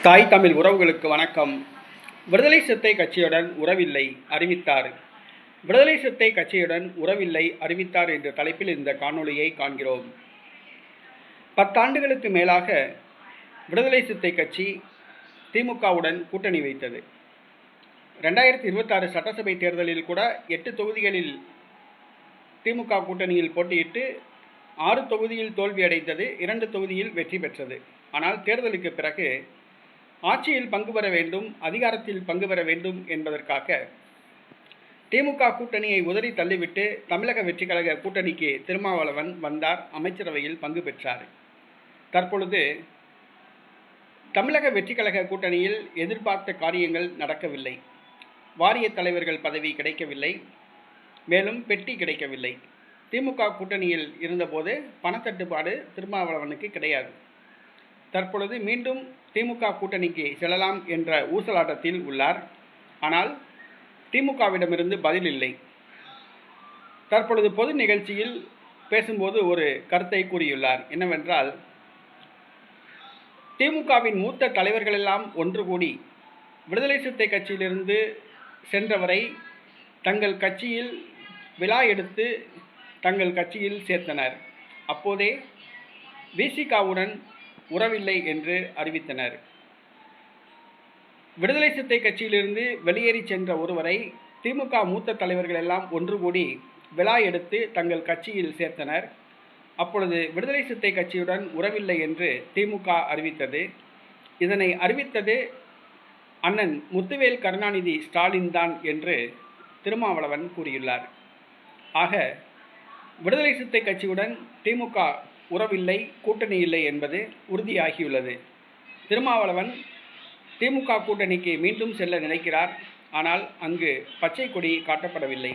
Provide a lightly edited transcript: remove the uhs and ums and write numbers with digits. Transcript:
தாய் தமிழ் உறவுகளுக்கு வணக்கம். விடுதலை சிறுத்தை கட்சியுடன் உறவில்லை அறிவித்தார். விடுதலை சிறுத்தை கட்சியுடன் உறவில்லை அறிவித்தார் என்ற தலைப்பில் இந்த காணொளியை காண்கிறோம். 10 ஆண்டுகளுக்கு மேலாக விடுதலை சிறுத்தை கட்சி திமுகவுடன் கூட்டணி வைத்தது. 2026 சட்டசபை தேர்தலில் கூட 8 தொகுதிகளில் திமுக கூட்டணியில் போட்டியிட்டு 6 தொகுதியில் தோல்வியடைந்தது, 2 தொகுதியில் வெற்றி பெற்றது. ஆனால் தேர்தலுக்கு பிறகு ஆட்சியில் பங்கு பெற வேண்டும், அதிகாரத்தில் பங்கு பெற வேண்டும் என்பதற்காக திமுக கூட்டணியை உதறி தள்ளிவிட்டு தமிழக வெற்றி கழக கூட்டணிக்கு திருமாவளவன் வந்தார், அமைச்சரவையில் பங்கு பெற்றார். தற்பொழுது தமிழக வெற்றி கழக கூட்டணியில் எதிர்பார்த்த காரியங்கள் நடக்கவில்லை. வாரிய தலைவர்கள் பதவி கிடைக்கவில்லை, மேலும் பெட்டி கிடைக்கவில்லை. திமுக கூட்டணியில் இருந்தபோது பணத்தட்டுப்பாடு திருமாவளவனுக்கு கிடையாது. தற்பொழுது மீண்டும் திமுக கூட்டணிக்கு செல்லலாம் என்ற ஊசலாட்டத்தில் உள்ளார். ஆனால் திமுகவிடமிருந்து பதில் இல்லை. தற்பொழுது பொது நிகழ்ச்சியில் பேசும்போது ஒரு கருத்தை கூறியுள்ளார். என்னவென்றால், திமுகவின் மூத்த தலைவர்களெல்லாம் ஒன்று கூடி விடுதலை சிறுத்தை கட்சியிலிருந்து சென்றவரை தங்கள் கட்சியில் விழா எடுத்து தங்கள் கட்சியில் சேர்த்தனர். அப்போதே விசிகாவுடன் உறவில்லை என்று அறிவித்தனர். விடுதலை சிறுத்தை கட்சியிலிருந்து வெளியேறி சென்ற ஒருவரை திமுக மூத்த தலைவர்கள் எல்லாம் ஒன்று கூடி விழா எடுத்து தங்கள் கட்சியில் சேர்த்தனர். அப்பொழுது விடுதலை சிறுத்தை கட்சியுடன் உறவில்லை என்று திமுக அறிவித்தது. இதனை அறிவித்தது அண்ணன் முத்துவேல் கருணாநிதி ஸ்டாலின் தான் என்று திருமாவளவன் கூறியுள்ளார். ஆக விடுதலை சிறுத்தை கட்சியுடன் திமுக உறவில்லை, கூட்டணி இல்லை என்பது உறுதியாகியுள்ளது. திருமாவளவன் திமுக கூட்டணிக்கு மீண்டும் செல்ல நினைக்கிறார். ஆனால் அங்கு பச்சை கொடி காட்டப்படவில்லை.